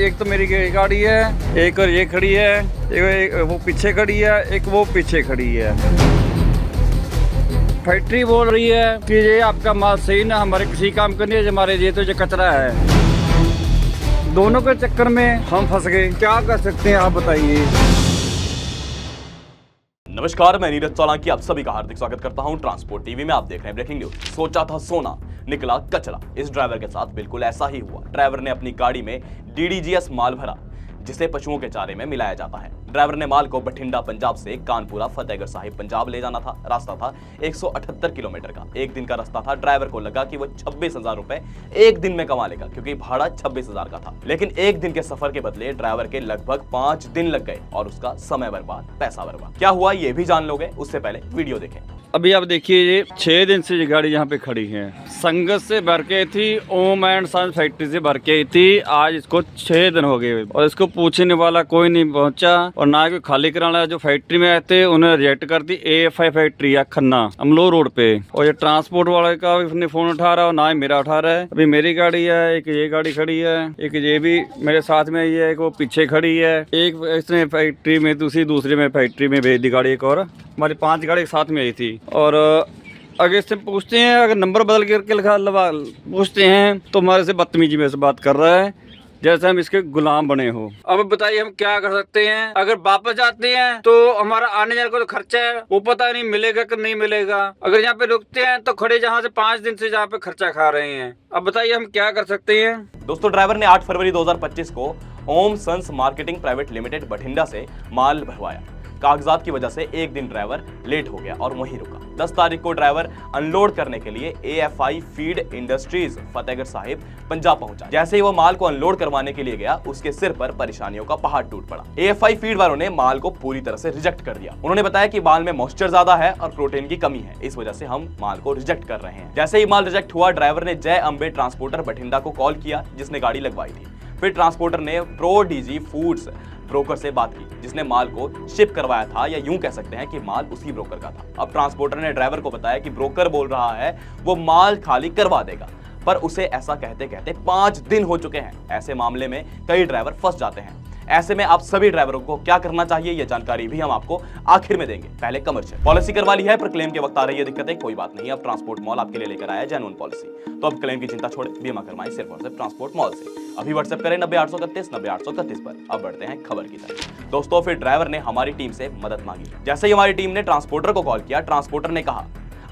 एक तो मेरी गाड़ी है, एक और ये खड़ी है, एक वो पीछे खड़ी है, एक वो पीछे खड़ी है। फैक्ट्री बोल रही है कि ये आपका माल सही ना हमारे किसी काम का नहीं है, हमारे ये तो जो कचरा है। दोनों के चक्कर में हम फंस गए, क्या कर सकते हैं आप बताइए। नमस्कार, मैं नीरज सोलंकी आप सभी का हार्दिक स्वागत करता हूं ट्रांसपोर्ट टीवी में। आप देख रहे हैं ब्रेकिंग न्यूज। सोचा था सोना, निकला कचरा। इस ड्राइवर के साथ बिल्कुल ऐसा ही हुआ। ड्राइवर ने अपनी गाड़ी में DDGS माल भरा, जिसे पशुओं के चारे में मिलाया जाता है। ड्राइवर ने माल को बठिंडा पंजाब से कानपुरा फतेहगढ़ साहिब पंजाब ले जाना था। रास्ता था 178 किलोमीटर का। एक दिन का रास्ता था। ड्राइवर को लगा कि वो 26,000 रुपए एक दिन में कमा लेगा, क्योंकि भाड़ा 26,000 का था। लेकिन एक दिन के सफर के बदले ड्राइवर के लगभग 5 दिन लग गए और उसका समय बर्बाद, पैसा बर्बाद। क्या हुआ ये भी जान लोगे, उससे पहले वीडियो देखें। अभी आप देखिए, ये 6 दिन से ये गाड़ी यहाँ पे खड़ी है। संगत से भर के थी, ओम एंड सन्स फैक्ट्री से भर के थी। आज इसको 6 दिन हो गए और इसको पूछने वाला कोई नहीं पहुंचा और ना कोई खाली कराना। जो फैक्ट्री में आए थे उन्हें रिजेक्ट कर दी। AFI फैक्ट्री है खन्ना अमलोह रोड पे। और ये ट्रांसपोर्ट वाले का भी फोन उठा रहा है और ना ही मेरा उठा रहा है। अभी मेरी गाड़ी है, एक ये गाड़ी खड़ी है, एक ये भी मेरे साथ में ये, एक वो पीछे खड़ी है। एक इसने फैक्ट्री में दूसरी में फैक्ट्री में भेज दी गाड़ी एक और। हमारी 5 गाड़ी एक साथ में आई थी। और अगर इससे पूछते हैं, अगर नंबर बदल करके पूछते हैं तो हमारे से बदतमीजी में से बात कर रहा है, जैसे हम इसके गुलाम बने हो। अब बताइए हम क्या कर सकते हैं। अगर वापस जाते हैं तो हमारा आने जाने का जो खर्चा है वो पता नहीं मिलेगा कि नहीं मिलेगा। अगर यहाँ पे रुकते हैं तो खड़े जहाँ से 5 दिन से जहाँ पे खर्चा खा रहे हैं। अब बताइए हम क्या कर सकते हैं। दोस्तों, ड्राइवर ने 8 फरवरी 2025 को Om sons marketing private limited Bathinda से माल भरवाया। कागजात की वजह से एक दिन ड्राइवर लेट हो गया और वहीं रुका। 10 तारीख को ड्राइवर अनलोड करने के लिए AFI feed industries Fatehgarh Sahib Punjab पहुंचा। जैसे ही वो माल को अनलोड करवाने के लिए गया, उसके सिर पर परेशानियों का पहाड़ टूट पड़ा। AFI फीड वालों ने माल को पूरी तरह से रिजेक्ट कर दिया। उन्होंने बताया कि माल में मॉइस्चर ज्यादा है और प्रोटीन की कमी है, इस वजह से हम माल को रिजेक्ट कर रहे हैं। जैसे ही माल रिजेक्ट हुआ, ड्राइवर ने जय अम्बे ट्रांसपोर्टर बठिंडा को कॉल किया, जिसने गाड़ी लगवाई थी। फिर ट्रांसपोर्टर ने ProDG फूड्स ब्रोकर से बात की, जिसने माल को शिप करवाया था, या यूं कह सकते हैं कि माल उसी ब्रोकर का था। अब ट्रांसपोर्टर ने ड्राइवर को बताया कि ब्रोकर बोल रहा है वो माल खाली करवा देगा, पर उसे ऐसा कहते कहते 5 दिन हो चुके हैं। ऐसे मामले में कई ड्राइवर फंस जाते हैं। ऐसे में आप सभी ड्राइवरों को क्या करना चाहिए, ये जानकारी भी हम आपको आखिर में देंगे। पहले कमर्शियल पॉलिसी करवा ली है, पर क्लेम के वक्त आ रही है दिक्कतें। कोई बात नहीं, अब ट्रांसपोर्ट मॉल आपके लिए लेकर आया जेन्युइन पॉलिसी। तो अब क्लेम की चिंता छोड़े, बीमा करवाएं सिर्फ और सिर्फ ट्रांसपोर्ट मॉल से। अभी व्हाट्सएप करें 90 831 पर। अब बढ़ते हैं खबर की तरफ। दोस्तों, फिर ड्राइवर ने हमारी टीम से मदद मांगी। जैसे ही हमारी टीम ने ट्रांसपोर्टर को कॉल किया, ट्रांसपोर्टर ने कहा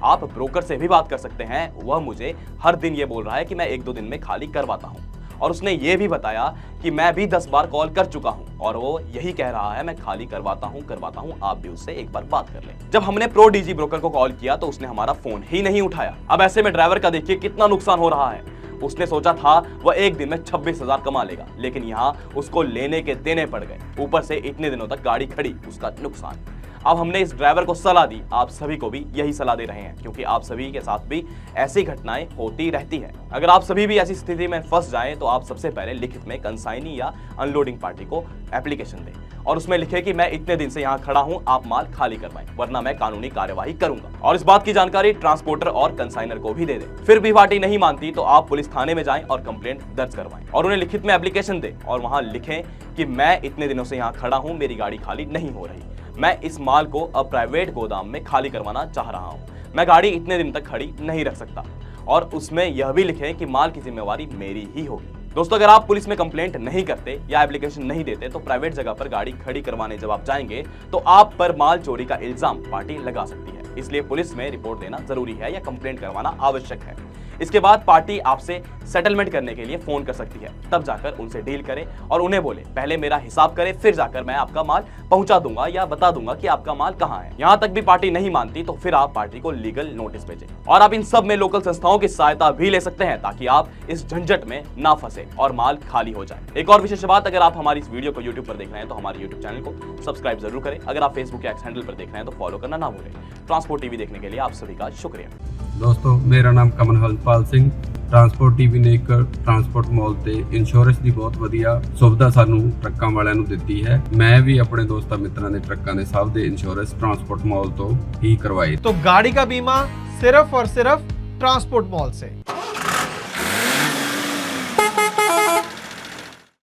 आप ब्रोकर से भी बात कर सकते हैं। वह मुझे हर दिन ये बोल रहा है कि मैं 1-2 दिन में खाली करवाता हूँ, और उसने ये भी बताया कि मैं भी 10 बार कॉल कर चुका हूं और वो यही कह रहा है मैं खाली करवाता हूं। आप भी उससे एक बार बात कर लें। जब हमने ProDG ब्रोकर को कॉल किया तो उसने हमारा फोन ही नहीं उठाया। अब ऐसे में ड्राइवर का देखिए कितना नुकसान हो रहा है। उसने सोचा था वह एक दिन में 26,000 कमा लेगा, लेकिन यहाँ उसको लेने के देने पड़ गए। ऊपर से इतने दिनों तक गाड़ी खड़ी, उसका नुकसान। अब हमने इस ड्राइवर को सलाह दी, आप सभी को भी यही सलाह दे रहे हैं, क्योंकि आप सभी के साथ भी ऐसी घटनाएं होती रहती है। अगर आप सभी भी ऐसी स्थिति में फंस जाएं तो आप सबसे पहले लिखित में कंसाइनी या अनलोडिंग पार्टी को एप्लीकेशन दें और उसमें लिखे कि मैं इतने दिन से यहाँ खड़ा हूं, आप माल खाली करवाएं, वरना मैं कानूनी कार्यवाही करूंगा। और इस बात की जानकारी ट्रांसपोर्टर और कंसाइनर को भी दे दें। फिर भी पार्टी नहीं मानती तो आप पुलिस थाने में जाएं और कंप्लेंट दर्ज करवाएं और उन्हें लिखित में एप्लीकेशन दें और वहां लिखें कि मैं इतने दिनों से यहाँ खड़ा हूं, मेरी गाड़ी खाली नहीं हो रही, मैं इस माल को अब प्राइवेट गोदाम में खाली करवाना चाह रहा हूं, मैं गाड़ी इतने दिन तक खड़ी नहीं रख सकता। और उसमें यह भी लिखें कि माल की जिम्मेवारी मेरी ही होगी। दोस्तों, अगर आप पुलिस में कंप्लेंट नहीं करते या एप्लीकेशन नहीं देते तो प्राइवेट जगह पर गाड़ी खड़ी करवाने जब आप जाएंगे तो आप पर माल चोरी का इल्जाम पार्टी लगा सकती है। इसलिए पुलिस में रिपोर्ट देना जरूरी है या कंप्लेंट करवाना आवश्यक है। इसके बाद पार्टी आपसे सेटलमेंट करने के लिए फोन कर सकती है, तब जाकर उनसे डील करें और उन्हें बोले पहले मेरा हिसाब करें, फिर जाकर मैं आपका माल पहुंचा दूंगा या बता दूंगा कि आपका माल कहां है। यहां तक भी पार्टी नहीं मानती तो फिर आप पार्टी को लीगल नोटिस भेजें। और आप इन सब में लोकल संस्थाओं की सहायता भी ले सकते हैं, ताकि आप इस झंझट में ना फंसे और माल खाली हो जाए। एक और विशेष बात, अगर आप हमारी इस वीडियो को यूट्यूब पर देख रहे हैं तो हमारे यूट्यूब चैनल को सब्सक्राइब जरूर करें। अगर आप फेसबुक या एक्स हैंडल पर देख रहे हैं तो फॉलो करना ना भूलें। ट्रांसपोर्ट टीवी देखने के लिए आप सभी का शुक्रिया। दोस्तों, मेरा नाम कमनहलपाल सिंह। ट्रांसपोर्ट टीवी ने एक ट्रांसपोर्ट मॉल ਤੇ ਇੰਸ਼ੋਰੈਂਸ ਦੀ ਬਹੁਤ ਵਧੀਆ ਸੁਵਿਧਾ ਸਾਨੂੰ ਟਰੱਕਾਂ ਵਾਲਿਆਂ ਨੂੰ ਦਿੱਤੀ ਹੈ। ਮੈਂ ਵੀ ਆਪਣੇ ਦੋਸਤਾਂ ਮਿੱਤਰਾਂ ਦੇ ਟਰੱਕਾਂ ਦੇ ਸਭ ਦੇ ਇੰਸ਼ੋਰੈਂਸ ट्रांसपोर्ट मॉल ਤੋਂ ਹੀ ਕਰਵਾਏ। तो गाड़ी का बीमा सिर्फ और सिर्फ ट्रांसपोर्ट मॉल से।